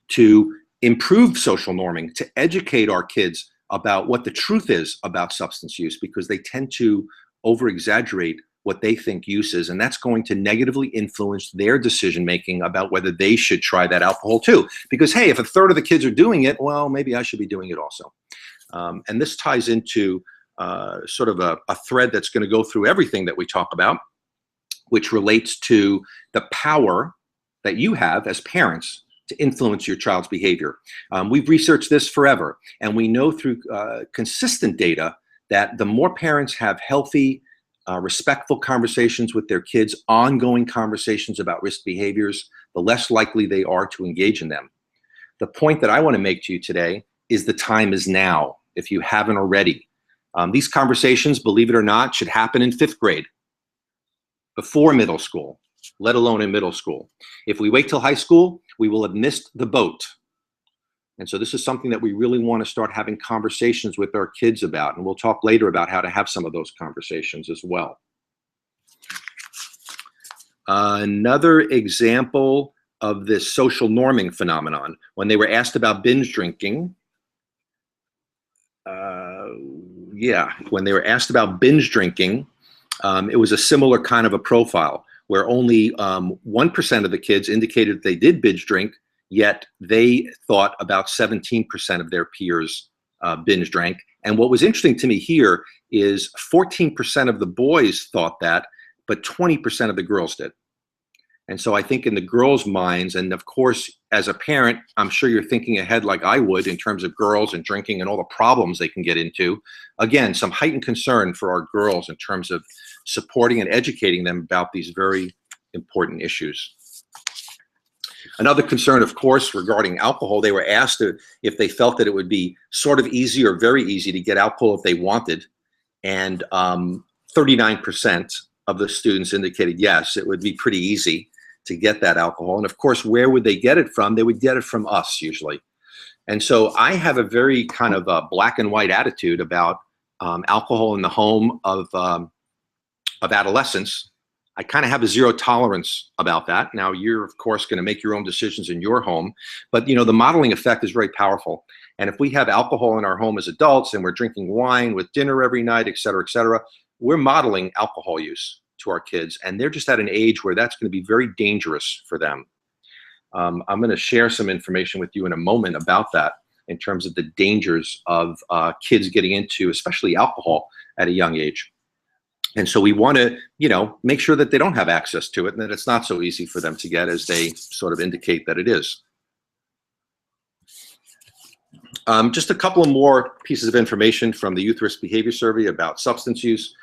to improve social norming, to educate our kids about what the truth is about substance use, because they tend to over-exaggerate what they think use is, and that's going to negatively influence their decision-making about whether they should try that alcohol too. Because, hey, if 1/3 of the kids are doing it, well, maybe I should be doing it also. And this ties into sort of a thread that's going to go through everything that we talk about, which relates to the power that you have as parents to influence your child's behavior. We've researched this forever, and we know through consistent data that the more parents have healthy, respectful conversations with their kids, ongoing conversations about risk behaviors, the less likely they are to engage in them. The point that I want to make to you today is the time is now, if you haven't already. These conversations, believe it or not, should happen in 5th grade, before middle school, let alone in middle school. If we wait till high school, we will have missed the boat. And so this is something that we really want to start having conversations with our kids about. And we'll talk later about how to have some of those conversations as well. Another example of this social norming phenomenon, when they were asked about binge drinking, when they were asked about binge drinking, it was a similar kind of a profile where only 1% of the kids indicated they did binge drink, yet they thought about 17% of their peers binge drank. And what was interesting to me here is 14% of the boys thought that, but 20% of the girls did. And so I think in the girls' minds, and of course, as a parent, I'm sure you're thinking ahead like I would in terms of girls and drinking and all the problems they can get into. Again, some heightened concern for our girls in terms of supporting and educating them about these very important issues. Another concern, of course, regarding alcohol, they were asked if they felt that it would be sort of easy or very easy to get alcohol if they wanted. And 39% of the students indicated yes, it would be pretty easy to get that alcohol. And of course, where would they get it from? They would get it from us usually. And so I have a very kind of a black and white attitude about alcohol in the home of adolescents. I kind of have a zero tolerance about that. Now, you're of course going to make your own decisions in your home, but the modeling effect is very powerful. And if we have alcohol in our home as adults and we're drinking wine with dinner every night, et cetera, we're modeling alcohol use to our kids, and they're just at an age where that's going to be very dangerous for them. I'm going to share some information with you in a moment about that in terms of the dangers of kids getting into, especially alcohol, at a young age. And so we want to, make sure that they don't have access to it and that it's not so easy for them to get as they sort of indicate that it is. Just a couple of more pieces of information from the Youth Risk Behavior Survey about substance use.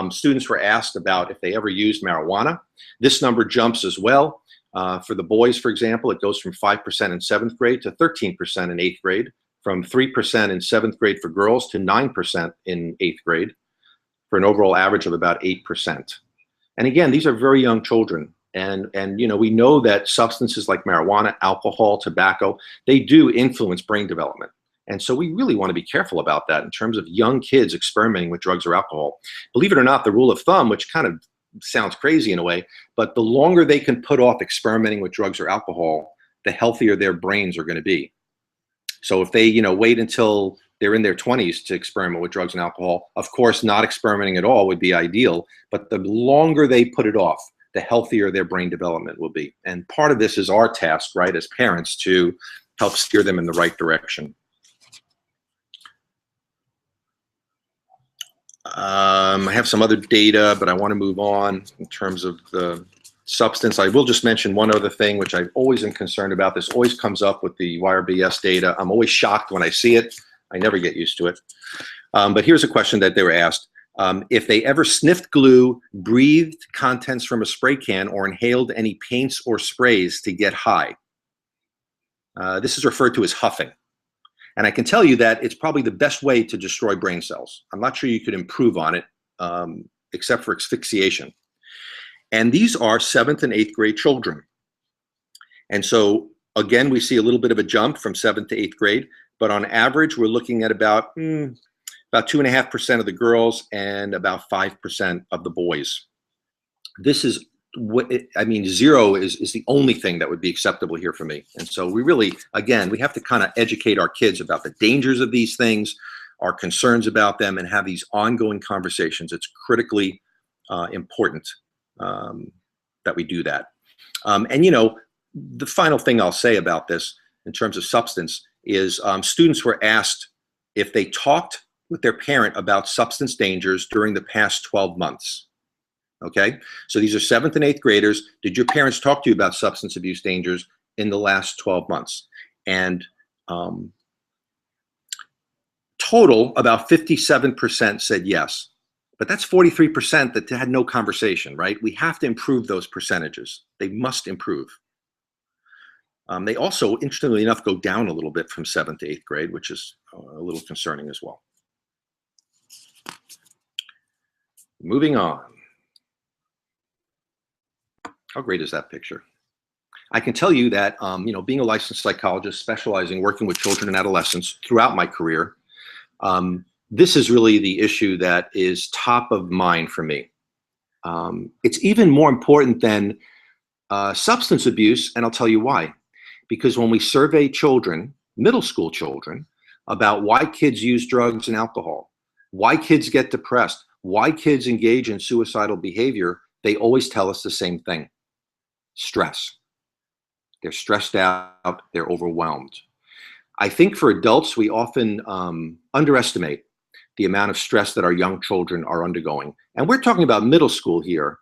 Students were asked about if they ever used marijuana. This number jumps as well. For the boys, for example, it goes from 5% in 7th grade to 13% in 8th grade, from 3% in 7th grade for girls to 9% in 8th grade, for an overall average of about 8%. And again, these are very young children. And we know that substances like marijuana, alcohol, tobacco, they do influence brain development. And so we really want to be careful about that in terms of young kids experimenting with drugs or alcohol. Believe it or not, the rule of thumb, which kind of sounds crazy in a way, but the longer they can put off experimenting with drugs or alcohol, the healthier their brains are going to be. So if they, wait until they're in their 20s to experiment with drugs and alcohol, of course, not experimenting at all would be ideal, but the longer they put it off, the healthier their brain development will be. And part of this is our task, right, as parents, to help steer them in the right direction. I have some other data, but I want to move on in terms of the substance. I will just mention one other thing, which I always am concerned about. This always comes up with the YRBS data. I'm always shocked when I see it. I never get used to it. But here's a question that they were asked. If they ever sniffed glue, breathed contents from a spray can, or inhaled any paints or sprays to get high. This is referred to as huffing. And I can tell you that it's probably the best way to destroy brain cells. I'm not sure you could improve on it, except for asphyxiation. And these are 7th and 8th grade children. And so, again, we see a little bit of a jump from 7th to 8th grade. But on average, we're looking at about 2.5% of the girls and about 5% of the boys. This is zero is the only thing that would be acceptable here for me. And so we really, again, we have to kind of educate our kids about the dangers of these things, our concerns about them, and have these ongoing conversations. It's critically important that we do that. The final thing I'll say about this in terms of substance is students were asked if they talked with their parent about substance dangers during the past 12 months. Okay, so these are 7th and 8th graders. Did your parents talk to you about substance abuse dangers in the last 12 months? And total, about 57% said yes. But that's 43% that had no conversation, right? We have to improve those percentages. They must improve. They also, interestingly enough, go down a little bit from 7th to 8th grade, which is a little concerning as well. Moving on. How great is that picture? I can tell you that, being a licensed psychologist, specializing, working with children and adolescents throughout my career, this is really the issue that is top of mind for me. It's even more important than substance abuse, and I'll tell you why. Because when we survey children, middle school children, about why kids use drugs and alcohol, why kids get depressed, why kids engage in suicidal behavior, they always tell us the same thing. Stress. They're stressed out, they're overwhelmed. I think for adults, we often underestimate the amount of stress that our young children are undergoing. And we're talking about middle school here.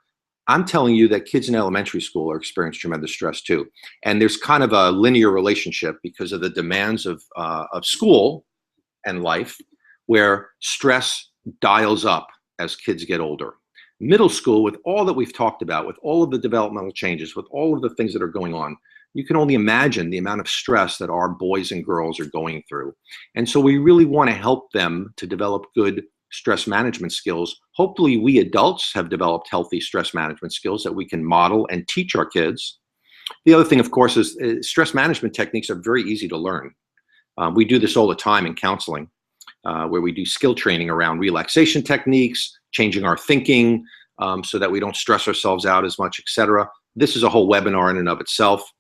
I'm telling you that kids in elementary school are experiencing tremendous stress too. And there's kind of a linear relationship because of the demands of school and life, where stress dials up as kids get older. Middle school, with all that we've talked about, with all of the developmental changes, with all of the things that are going on, you can only imagine the amount of stress that our boys and girls are going through. And so we really want to help them to develop good stress management skills. Hopefully we adults have developed healthy stress management skills that we can model and teach our kids. The other thing, of course, is stress management techniques are very easy to learn. We do this all the time in counseling, where we do skill training around relaxation techniques, changing our thinking so that we don't stress ourselves out as much, etc. This is a whole webinar in and of itself.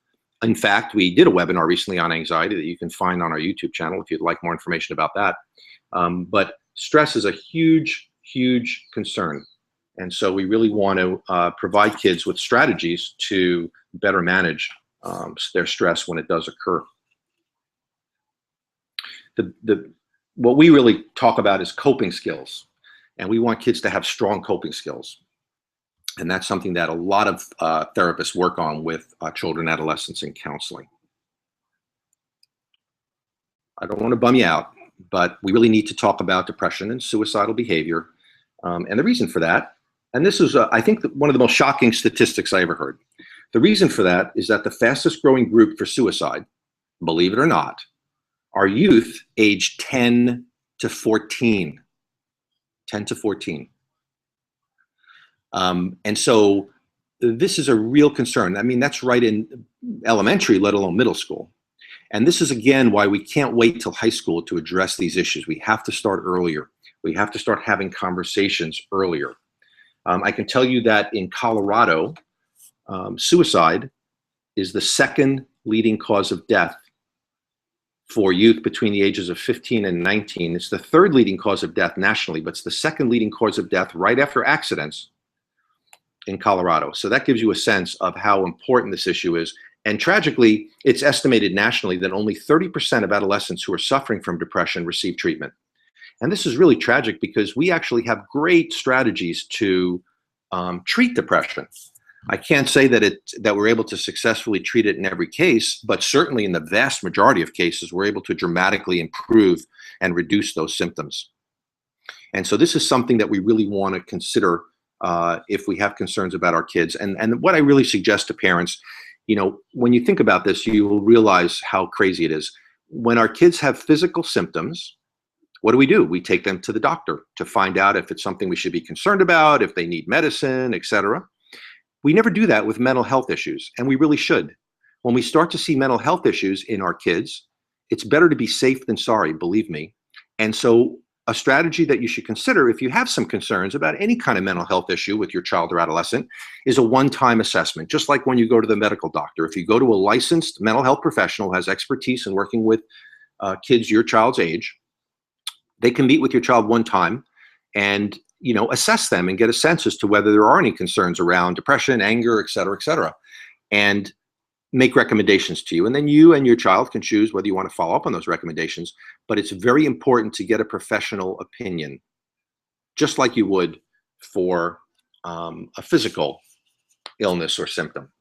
In fact, we did a webinar recently on anxiety that you can find on our YouTube channel if you'd like more information about that. But stress is a huge, huge concern. And so we really want to provide kids with strategies to better manage their stress when it does occur. What we really talk about is coping skills. And we want kids to have strong coping skills. And that's something that a lot of therapists work on with children and adolescents in counseling. I don't want to bum you out, but we really need to talk about depression and suicidal behavior. And the reason for that, and this is, I think, one of the most shocking statistics I ever heard. The reason for that is that the fastest growing group for suicide, believe it or not, are youth aged 10 to 14. 10 to 14. And so this is a real concern. I mean, that's right in elementary, let alone middle school. And this is, again, why we can't wait till high school to address these issues. We have to start earlier. We have to start having conversations earlier. I can tell you that in Colorado, suicide is the second leading cause of death for youth between the ages of 15 and 19. It's the third leading cause of death nationally, but it's the second leading cause of death right after accidents in Colorado. So that gives you a sense of how important this issue is. And tragically, it's estimated nationally that only 30% of adolescents who are suffering from depression receive treatment. And this is really tragic because we actually have great strategies to treat depression. I can't say that we're able to successfully treat it in every case, but certainly in the vast majority of cases, we're able to dramatically improve and reduce those symptoms. And so this is something that we really want to consider if we have concerns about our kids. And what I really suggest to parents, when you think about this, you will realize how crazy it is. When our kids have physical symptoms, what do? We take them to the doctor to find out if it's something we should be concerned about, if they need medicine, etc. We never do that with mental health issues, and we really should. When we start to see mental health issues in our kids, it's better to be safe than sorry, believe me. And so a strategy that you should consider if you have some concerns about any kind of mental health issue with your child or adolescent is a one-time assessment, just like when you go to the medical doctor. If you go to a licensed mental health professional who has expertise in working with kids your child's age, they can meet with your child one time and assess them and get a sense as to whether there are any concerns around depression, anger, et cetera, and make recommendations to you. And then you and your child can choose whether you want to follow up on those recommendations. But it's very important to get a professional opinion, just like you would for a physical illness or symptom.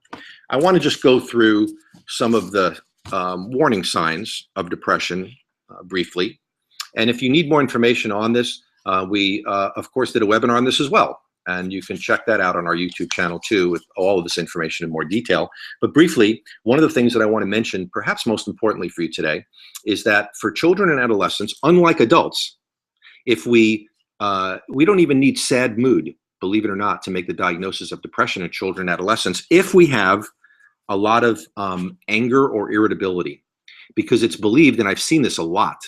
I want to just go through some of the warning signs of depression briefly. And if you need more information on this, we, of course, did a webinar on this as well. And you can check that out on our YouTube channel, too, with all of this information in more detail. But briefly, one of the things that I want to mention, perhaps most importantly for you today, is that for children and adolescents, unlike adults, if we don't even need sad mood, believe it or not, to make the diagnosis of depression in children and adolescents if we have a lot of anger or irritability. Because it's believed, and I've seen this a lot,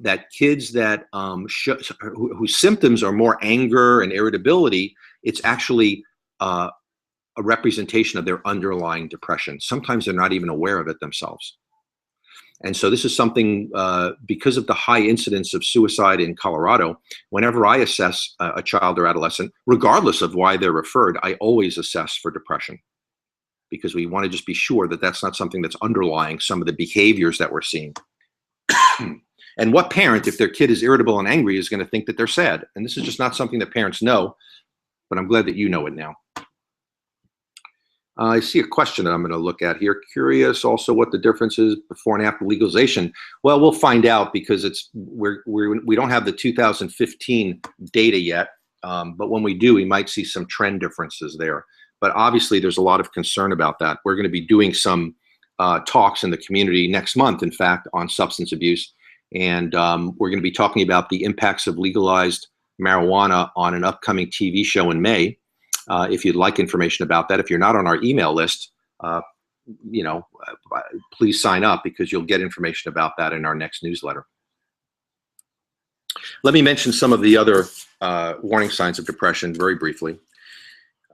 that kids that whose symptoms are more anger and irritability, it's actually a representation of their underlying depression. Sometimes they're not even aware of it themselves. And so this is something, because of the high incidence of suicide in Colorado, whenever I assess a child or adolescent, regardless of why they're referred, I always assess for depression, because we want to just be sure that that's not something that's underlying some of the behaviors that we're seeing. And what parent, if their kid is irritable and angry, is going to think that they're sad? And this is just not something that parents know, but I'm glad that you know it now. I see a question that I'm going to look at here. Curious also what the difference is before and after legalization. Well, we'll find out, because we don't have the 2015 data yet, but when we do, we might see some trend differences there. But obviously, there's a lot of concern about that. We're going to be doing some talks in the community next month, in fact, on substance abuse. And we're going to be talking about the impacts of legalized marijuana on an upcoming TV show in May. If you'd like information about that, if you're not on our email list, please sign up, because you'll get information about that in our next newsletter. Let me mention some of the other warning signs of depression very briefly.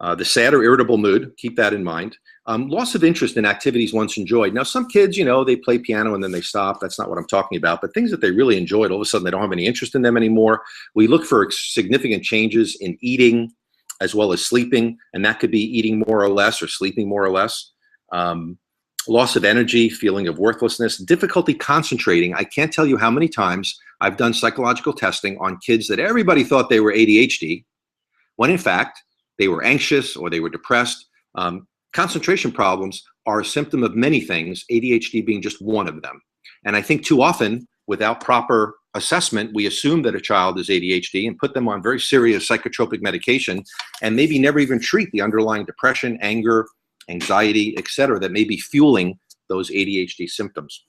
The sad or irritable mood, keep that in mind. Loss of interest in activities once enjoyed. Now, some kids, they play piano and then they stop. That's not what I'm talking about. But things that they really enjoyed, all of a sudden they don't have any interest in them anymore. We look for significant changes in eating as well as sleeping, and that could be eating more or less or sleeping more or less. Loss of energy, feeling of worthlessness, difficulty concentrating. I can't tell you how many times I've done psychological testing on kids that everybody thought they were ADHD, when in fact they were anxious or they were depressed. Concentration problems are a symptom of many things, ADHD being just one of them. And I think too often, without proper assessment, we assume that a child is ADHD and put them on very serious psychotropic medication, and maybe never even treat the underlying depression, anger, anxiety, etc., that may be fueling those ADHD symptoms.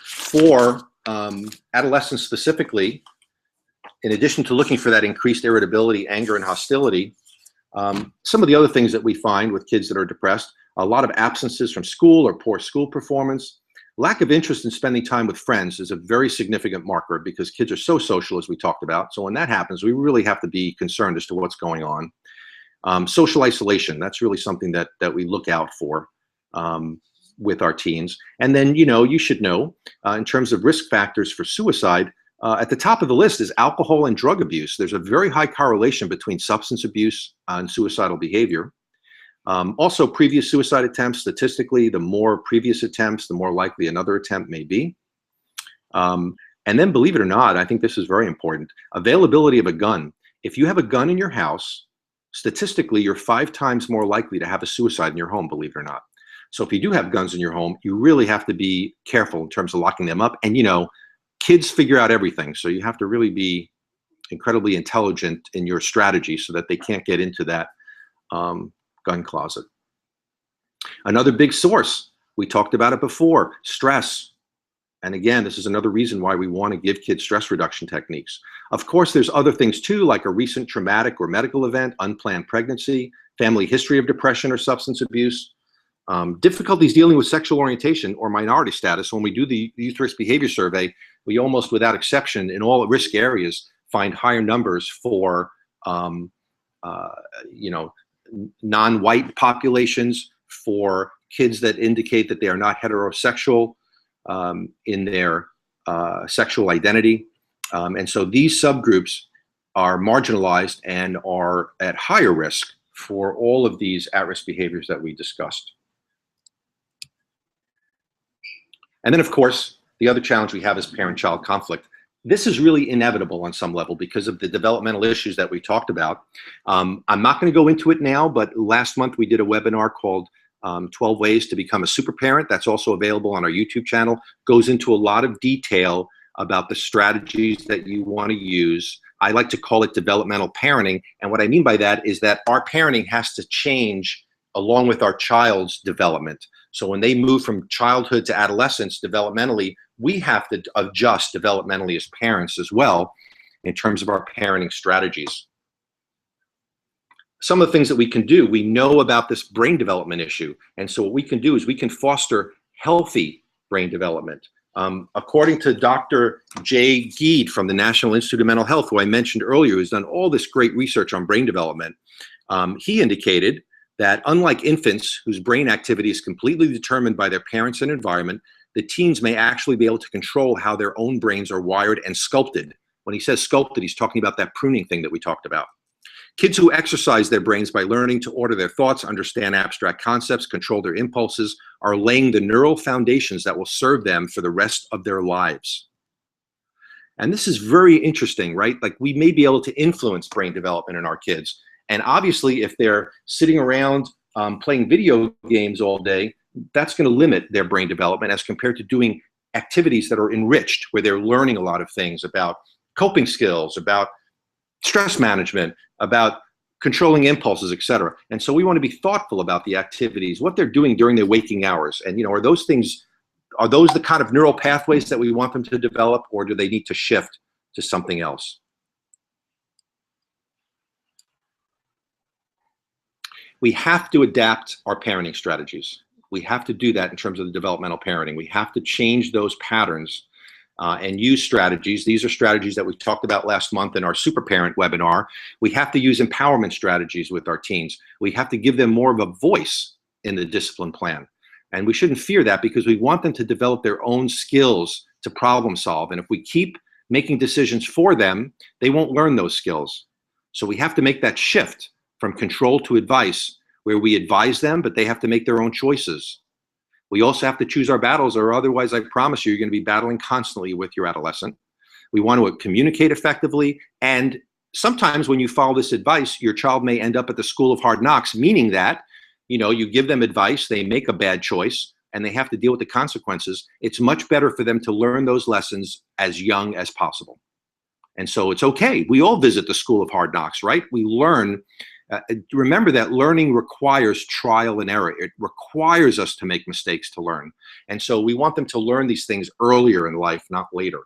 For adolescents specifically, in addition to looking for that increased irritability, anger, and hostility, some of the other things that we find with kids that are depressed A lot of absences from school or poor school performance. Lack of interest in spending time with friends is a very significant marker because kids are so social, as we talked about. So when that happens, we really have to be concerned as to what's going on. Social isolation, that's really something that we look out for with our teens. And then, you should know, in terms of risk factors for suicide, at the top of the list is alcohol and drug abuse. There's a very high correlation between substance abuse and suicidal behavior. Also, previous suicide attempts, statistically, the more previous attempts, the more likely another attempt may be. And then, believe it or not, I think this is very important, availability of a gun. If you have a gun in your house, statistically, you're 5 times more likely to have a suicide in your home, believe it or not. So if you do have guns in your home, you really have to be careful in terms of locking them up. And, kids figure out everything. So you have to really be incredibly intelligent in your strategy so that they can't get into that gun closet. Another big source, we talked about it before, stress. And again, this is another reason why we want to give kids stress reduction techniques. Of course, there's other things too, like a recent traumatic or medical event, unplanned pregnancy, family history of depression or substance abuse, difficulties dealing with sexual orientation or minority status. When we do the youth risk behavior survey, we almost without exception in all risk areas find higher numbers for non-white populations, for kids that indicate that they are not heterosexual in their sexual identity. And so these subgroups are marginalized and are at higher risk for all of these at-risk behaviors that we discussed. And then, of course, the other challenge we have is parent-child conflict. This is really inevitable on some level because of the developmental issues that we talked about. I'm not going to go into it now, but last month we did a webinar called 12 Ways to Become a Super Parent. That's also available on our YouTube channel. Goes into a lot of detail about the strategies that you want to use. I like to call it developmental parenting. And what I mean by that is that our parenting has to change along with our child's development. So when they move from childhood to adolescence developmentally, we have to adjust developmentally as parents as well in terms of our parenting strategies. Some of the things that we can do, we know about this brain development issue. And so what we can do is we can foster healthy brain development. According to Dr. Jay Geed from the National Institute of Mental Health, who I mentioned earlier, who's done all this great research on brain development, he indicated that unlike infants whose brain activity is completely determined by their parents and environment, the teens may actually be able to control how their own brains are wired and sculpted. When he says sculpted, he's talking about that pruning thing that we talked about. Kids who exercise their brains by learning to order their thoughts, understand abstract concepts, control their impulses, are laying the neural foundations that will serve them for the rest of their lives. And this is very interesting, right? Like we may be able to influence brain development in our kids. And obviously, if they're sitting around playing video games all day, that's going to limit their brain development as compared to doing activities that are enriched, where they're learning a lot of things about coping skills, about stress management, about controlling impulses, etc. And so we want to be thoughtful about the activities, what they're doing during their waking hours. And, are those the kind of neural pathways that we want them to develop, or do they need to shift to something else? We have to adapt our parenting strategies. We have to do that in terms of the developmental parenting. We have to change those patterns and use strategies. These are strategies that we talked about last month in our Super Parent webinar. We have to use empowerment strategies with our teens. We have to give them more of a voice in the discipline plan. And we shouldn't fear that because we want them to develop their own skills to problem solve. And if we keep making decisions for them, they won't learn those skills. So we have to make that shift from control to advice, where we advise them, but they have to make their own choices. We also have to choose our battles, or otherwise, I promise you, you're going to be battling constantly with your adolescent. We want to communicate effectively. And sometimes when you follow this advice, your child may end up at the school of hard knocks, meaning that, you give them advice, they make a bad choice, and they have to deal with the consequences. It's much better for them to learn those lessons as young as possible. And so it's okay. We all visit the school of hard knocks, right? We learn. Remember that learning requires trial and error. It requires us to make mistakes to learn. And so we want them to learn these things earlier in life, not later.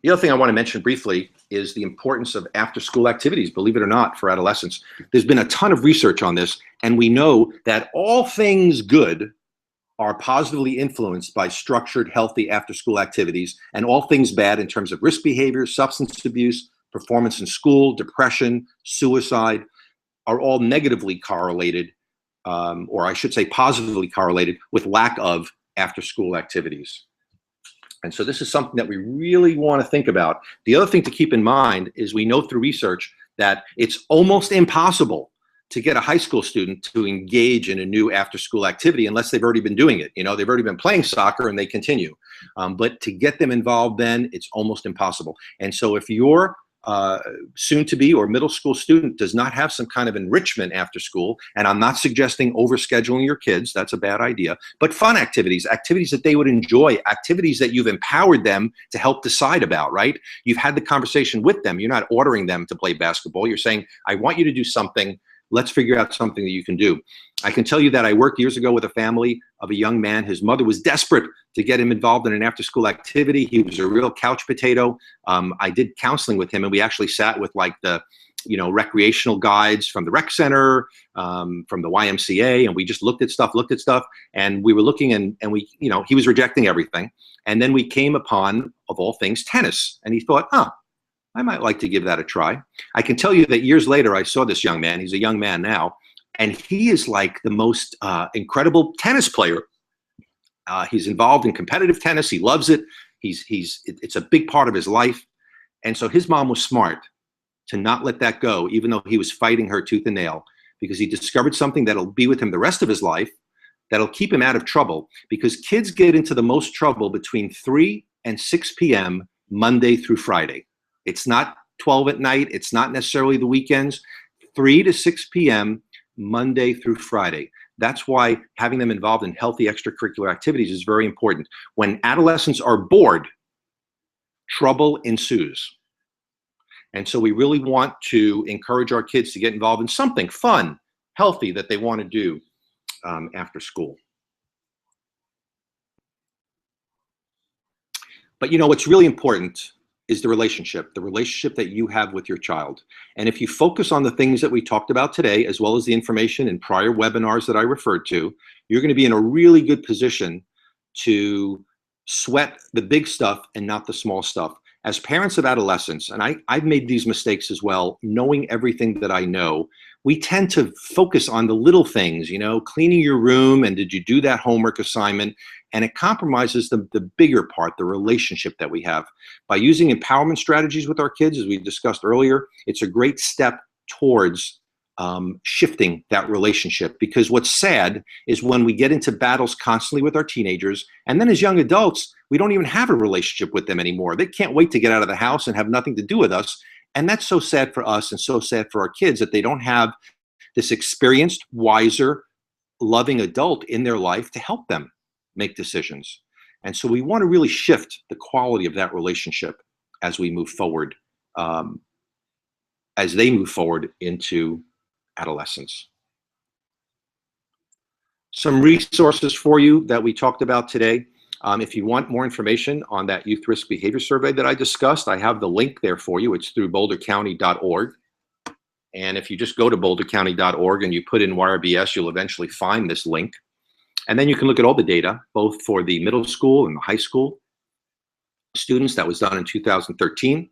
The other thing I want to mention briefly is the importance of after-school activities, believe it or not, for adolescents. There's been a ton of research on this, and we know that all things good are positively influenced by structured, healthy after-school activities, and all things bad in terms of risk behavior, substance abuse, performance in school, depression, suicide, are all negatively correlated, or I should say positively correlated, with lack of after-school activities. And so this is something that we really want to think about. The other thing to keep in mind is we know through research that it's almost impossible to get a high school student to engage in a new after-school activity unless they've already been doing it. You know, they've already been playing soccer and they continue. But to get them involved then, it's almost impossible. And so if you're soon-to-be or middle school student does not have some kind of enrichment after school, and I'm not suggesting overscheduling your kids, that's a bad idea, but fun activities, activities that they would enjoy, activities that you've empowered them to help decide about, right? You've had the conversation with them. You're not ordering them to play basketball. You're saying, I want you to do something. Let's figure out something that you can do. I can tell you that I worked years ago with a family of a young man. His mother was desperate to get him involved in an after-school activity. He was a real couch potato. I did counseling with him, and we actually sat with like the, recreational guides from the rec center, from the YMCA, and we just looked at stuff, and we were looking, and we, he was rejecting everything. And then we came upon, of all things, tennis, and he thought, I might like to give that a try. I can tell you that years later, I saw this young man. He's a young man now, and he is like the most incredible tennis player. He's involved in competitive tennis. He loves it. It's a big part of his life. And so his mom was smart to not let that go, even though he was fighting her tooth and nail, because he discovered something that'll be with him the rest of his life, that'll keep him out of trouble, because kids get into the most trouble between 3 and 6 p.m. Monday through Friday. It's not 12 at night. It's not necessarily the weekends. 3 to 6 p.m. Monday through Friday. That's why having them involved in healthy extracurricular activities is very important. When adolescents are bored, trouble ensues. And so we really want to encourage our kids to get involved in something fun, healthy that they want to do after school. But what's really important is the relationship that you have with your child. And if you focus on the things that we talked about today, as well as the information in prior webinars that I referred to, you're going to be in a really good position to sweat the big stuff and not the small stuff. As parents of adolescents, and I've made these mistakes as well, knowing everything that I know, we tend to focus on the little things, cleaning your room, and did you do that homework assignment? And it compromises the bigger part, the relationship that we have. By using empowerment strategies with our kids, as we discussed earlier, it's a great step towards shifting that relationship. Because what's sad is when we get into battles constantly with our teenagers, and then as young adults, we don't even have a relationship with them anymore. They can't wait to get out of the house and have nothing to do with us. And that's so sad for us and so sad for our kids that they don't have this experienced, wiser, loving adult in their life to help them make decisions. And so we want to really shift the quality of that relationship as we move forward, as they move forward into adolescence. Some resources for you that we talked about today. If you want more information on that youth risk behavior survey that I discussed, I have the link there for you. It's through bouldercounty.org. And if you just go to bouldercounty.org and you put in YRBS, you'll eventually find this link. And then you can look at all the data, both for the middle school and the high school students. That was done in 2013.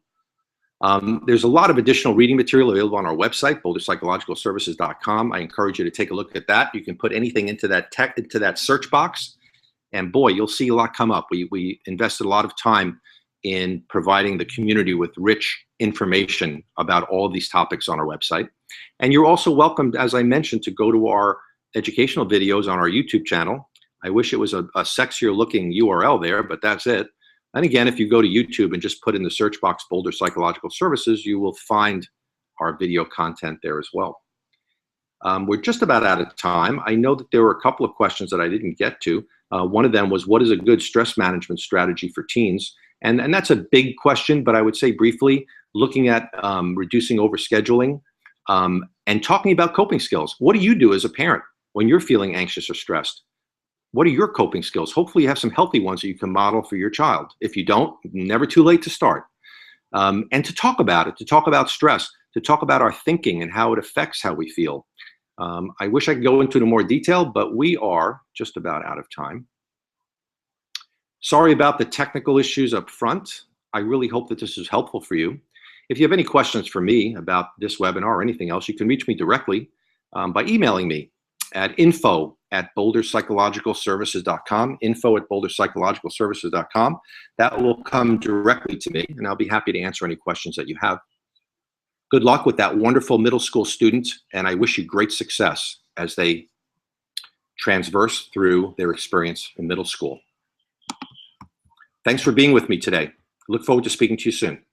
There's a lot of additional reading material available on our website, boulderpsychologicalservices.com. I encourage you to take a look at that. You can put anything into that search box, and boy, you'll see a lot come up. We invested a lot of time in providing the community with rich information about all of these topics on our website. And you're also welcome, as I mentioned, to go to our educational videos on our YouTube channel. I wish it was a sexier looking URL there, but that's it. And again, if you go to YouTube and just put in the search box Boulder Psychological Services, you will find our video content there as well. We're just about out of time. I know that there were a couple of questions that I didn't get to. One of them was, what is a good stress management strategy for teens? And that's a big question, but I would say briefly, looking at reducing overscheduling and talking about coping skills. What do you do as a parent when you're feeling anxious or stressed? What are your coping skills? Hopefully you have some healthy ones that you can model for your child. If you don't, never too late to start. and to talk about it, to talk about stress, to talk about our thinking and how it affects how we feel. I wish I could go into more detail, but we are just about out of time. Sorry about the technical issues up front. I really hope that this is helpful for you. If you have any questions for me about this webinar or anything else, you can reach me directly by emailing me at info@boulderpsychologicalservices.com, info@boulderpsychologicalservices.com. That will come directly to me, and I'll be happy to answer any questions that you have. Good luck with that wonderful middle school student, and I wish you great success as they transverse through their experience in middle school. Thanks for being with me today. Look forward to speaking to you soon.